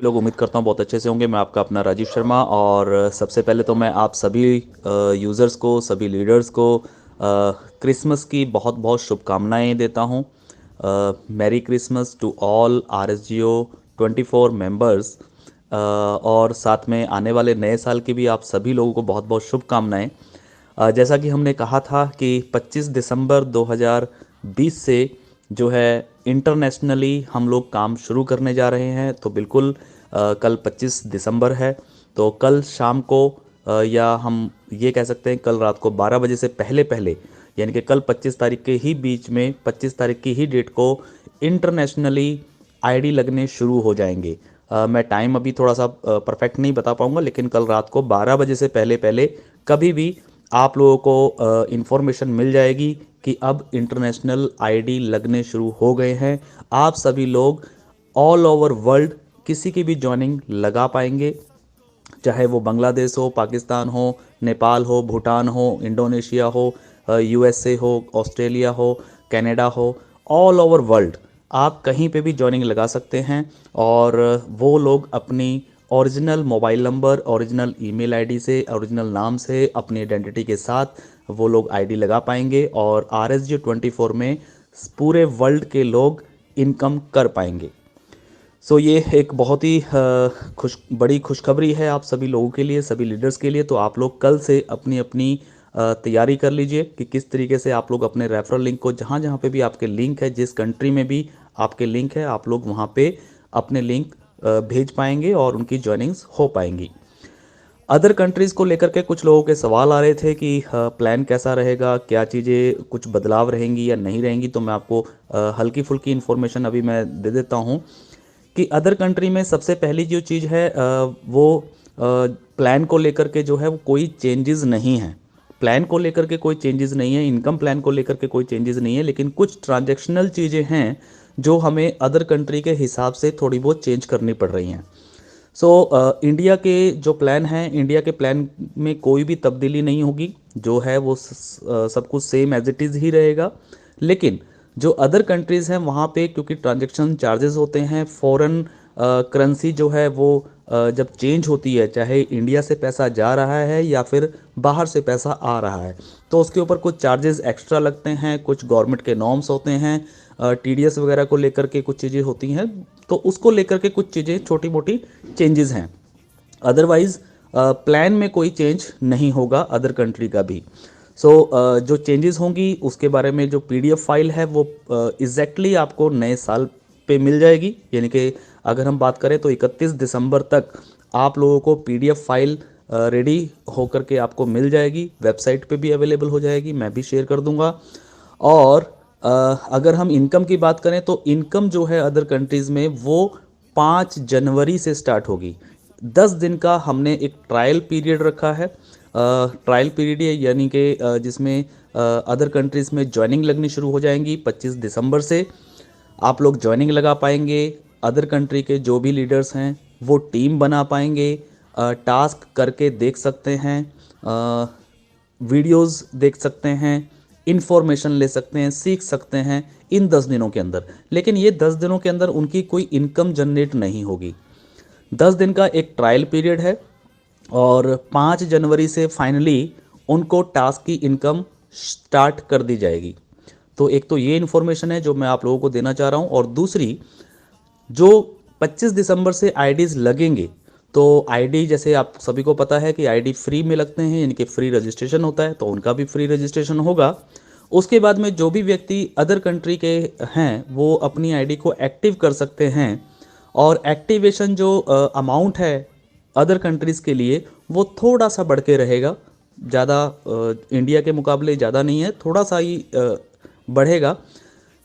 लोग उम्मीद करता हूँ बहुत अच्छे से होंगे। मैं आपका अपना राजीव शर्मा, और सबसे पहले तो मैं आप सभी यूज़र्स को, सभी लीडर्स को क्रिसमस की बहुत बहुत शुभकामनाएं देता हूँ। Merry Christmas to all RSGO 24 members. और साथ में आने वाले नए साल की भी आप सभी लोगों को बहुत बहुत शुभकामनाएं। जैसा कि हमने कहा था कि 25 दिसंबर 2020 से जो है इंटरनेशनली हम लोग काम शुरू करने जा रहे हैं। तो बिल्कुल कल 25 दिसंबर है, तो कल शाम को या हम ये कह सकते हैं कल रात को 12 बजे से पहले पहले, यानी कि कल 25 तारीख के ही बीच में, 25 तारीख की ही डेट को इंटरनेशनली आईडी लगने शुरू हो जाएंगे। मैं टाइम अभी थोड़ा सा परफेक्ट नहीं बता पाऊंगा, लेकिन कल रात को 12 बजे से पहले पहले कभी भी आप लोगों को इन्फॉर्मेशन मिल जाएगी कि अब इंटरनेशनल आईडी लगने शुरू हो गए हैं। आप सभी लोग ऑल ओवर वर्ल्ड किसी की भी जॉइनिंग लगा पाएंगे, चाहे वो बांग्लादेश हो, पाकिस्तान हो, नेपाल हो, भूटान हो, इंडोनेशिया हो, USA हो, ऑस्ट्रेलिया हो, कनाडा हो। ऑल ओवर वर्ल्ड आप कहीं पे भी जॉइनिंग लगा सकते हैं, और वो लोग अपनी original mobile number, original email ID से, ओरिजिनल नाम से, अपनी आइडेंटिटी के साथ वो लोग आईडी लगा पाएंगे, और RSG 24 में पूरे वर्ल्ड के लोग इनकम कर पाएंगे। सो ये एक बहुत ही बड़ी खुशखबरी है आप सभी लोगों के लिए, सभी लीडर्स के लिए। तो आप लोग कल से अपनी अपनी तैयारी कर लीजिए कि किस तरीके से आप लोग अपने रेफरल लिंक को, जहाँ जहाँ पे भी आपके लिंक है, जिस कंट्री में भी आपके लिंक है, आप लोग वहाँ पे अपने लिंक भेज पाएंगे और उनकी जॉइनिंग्स हो पाएंगी। अदर कंट्रीज़ को लेकर के कुछ लोगों के सवाल आ रहे थे कि प्लान कैसा रहेगा, क्या चीज़ें कुछ बदलाव रहेंगी या नहीं रहेंगी। तो मैं आपको हल्की फुल्की इन्फॉर्मेशन अभी मैं दे देता हूँ कि अदर कंट्री में सबसे पहली जो चीज़ है वो प्लान को लेकर के जो है वो कोई चेंजेस नहीं है। प्लान को लेकर के कोई चेंजेस नहीं है, इनकम प्लान को लेकर के कोई चेंजेस नहीं है, लेकिन कुछ ट्रांजैक्शनल चीज़ें हैं जो हमें अदर कंट्री के हिसाब से थोड़ी बहुत चेंज करनी पड़ रही हैं। सो इंडिया के जो प्लान हैं, इंडिया के प्लान में कोई भी तब्दीली नहीं होगी, जो है वो सब कुछ सेम एज इट इज़ ही रहेगा। लेकिन जो अदर कंट्रीज़ हैं वहाँ पे क्योंकि ट्रांजैक्शन चार्जेस होते हैं, फॉरेन करेंसी जो है वो जब चेंज होती है, चाहे इंडिया से पैसा जा रहा है या फिर बाहर से पैसा आ रहा है, तो उसके ऊपर कुछ चार्जेस एक्स्ट्रा लगते हैं। कुछ गवर्नमेंट के नॉर्म्स होते हैं, TDS वगैरह को लेकर के कुछ चीज़ें होती हैं, तो उसको लेकर के कुछ चीज़ें छोटी मोटी चेंजेस हैं। अदरवाइज़ प्लान में कोई चेंज नहीं होगा अदर कंट्री का भी। सो जो चेंजेस होंगी उसके बारे में जो PDF फाइल है वो एग्जैक्टली आपको नए साल पे मिल जाएगी। यानी कि अगर हम बात करें तो 31 दिसंबर तक आप लोगों को PDF फाइल रेडी होकर के आपको मिल जाएगी, वेबसाइट पे भी अवेलेबल हो जाएगी, मैं भी शेयर कर दूंगा। और अगर हम इनकम की बात करें तो इनकम जो है अदर कंट्रीज़ में वो 5 जनवरी से स्टार्ट होगी। 10 दिन का हमने एक ट्रायल पीरियड रखा है। ट्रायल पीरियड यानी कि जिसमें अदर कंट्रीज़ में ज्वाइनिंग लगनी शुरू हो जाएंगी 25 दिसंबर से। आप लोग ज्वाइनिंग लगा पाएंगे, अदर कंट्री के जो भी लीडर्स हैं वो टीम बना पाएंगे, टास्क करके देख सकते हैं, वीडियोस देख सकते हैं, इन्फॉर्मेशन ले सकते हैं, सीख सकते हैं इन 10 दिनों के अंदर। लेकिन ये 10 दिनों के अंदर उनकी कोई इनकम जनरेट नहीं होगी। 10 दिन का एक ट्रायल पीरियड है, और 5 जनवरी से फाइनली उनको टास्क की इनकम स्टार्ट कर दी जाएगी। तो एक तो ये इन्फॉर्मेशन है जो मैं आप लोगों को देना चाह रहा हूँ। और दूसरी, जो 25 दिसंबर से आईडीज़ लगेंगे, तो आईडी जैसे आप सभी को पता है कि आईडी फ्री में लगते हैं, यानी कि फ्री रजिस्ट्रेशन होता है, तो उनका भी फ्री रजिस्ट्रेशन होगा। उसके बाद में जो भी व्यक्ति अदर कंट्री के हैं वो अपनी आईडी को एक्टिव कर सकते हैं, और एक्टिवेशन जो अमाउंट है अदर कंट्रीज़ के लिए वो थोड़ा सा बढ़ के रहेगा। ज़्यादा इंडिया के मुकाबले ज़्यादा नहीं है, थोड़ा सा ही बढ़ेगा,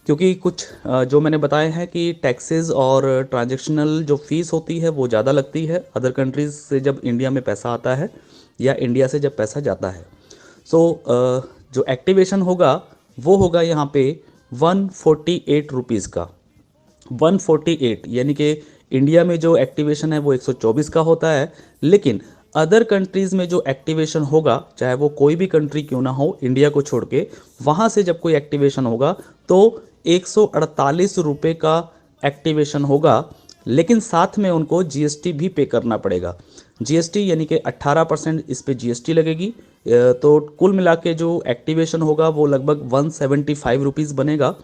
क्योंकि कुछ जो मैंने बताए हैं कि टैक्सेस और ट्रांजैक्शनल जो फ़ीस होती है वो ज़्यादा लगती है अदर कंट्रीज़ से जब इंडिया में पैसा आता है या इंडिया से जब पैसा जाता है। सो जो एक्टिवेशन होगा वो होगा यहाँ पे 148 रुपीज़ का। 148 यानी कि इंडिया में जो एक्टिवेशन है वो 124 का होता है, लेकिन अदर कंट्रीज़ में जो एक्टिवेशन होगा, चाहे वो कोई भी कंट्री क्यों ना हो इंडिया को छोड़ के, वहाँ से जब कोई एक्टिवेशन होगा तो 148 रुपये का एक्टिवेशन होगा लेकिन साथ में उनको जीएसटी भी पे करना पड़ेगा। जीएसटी यानी कि 18% इस पे जीएसटी लगेगी। तो कुल मिला के जो एक्टिवेशन होगा वो लगभग 175 रुपीज़ बनेगा।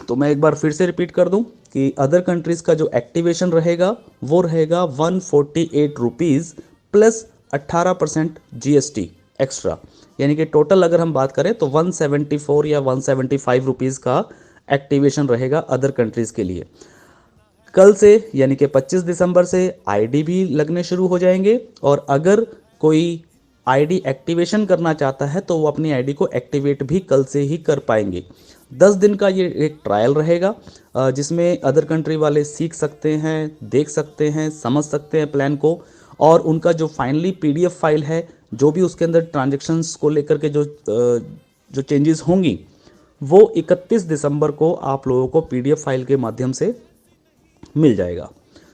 तो मैं एक बार फिर से रिपीट कर दूं कि अदर कंट्रीज़ का जो एक्टिवेशन रहेगा वो रहेगा 148 रुपीज़ प्लस 18% जीएसटी एक्स्ट्रा, यानी कि टोटल अगर हम बात करें तो 174 या 175 रुपीज़ का एक्टिवेशन रहेगा अदर कंट्रीज़ के लिए। कल से यानी कि 25 दिसंबर से आईडी भी लगने शुरू हो जाएंगे, और अगर कोई आईडी एक्टिवेशन करना चाहता है तो वो अपनी आईडी को एक्टिवेट भी कल से ही कर पाएंगे। 10 दिन का ये एक ट्रायल रहेगा, जिसमें अदर कंट्री वाले सीख सकते हैं, देख सकते हैं, समझ सकते हैं प्लान को, और उनका जो फाइनली पीडीएफ फाइल है, जो भी उसके अंदर ट्रांजैक्शंस को लेकर के जो चेंजेस होंगी, वो 31 दिसंबर को आप लोगों को पीडीएफ फाइल के माध्यम से मिल जाएगा।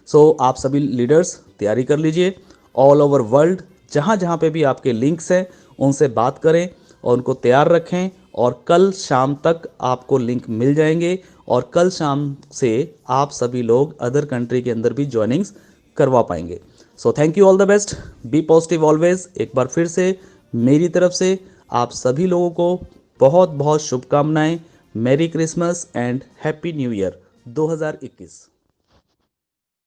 सो आप सभी लीडर्स तैयारी कर लीजिए। ऑल ओवर वर्ल्ड जहाँ जहाँ पे भी आपके लिंक्स हैं उनसे बात करें और उनको तैयार रखें, और कल शाम तक आपको लिंक मिल जाएंगे, और कल शाम से आप सभी लोग अदर कंट्री के अंदर भी ज्वाइनिंग्स करवा पाएंगे। So thank you, all the best, be positive always. एक बार फिर से मेरी तरफ से आप सभी लोगों को बहुत बहुत शुभकामनाएं। Merry Christmas and happy new year 2021।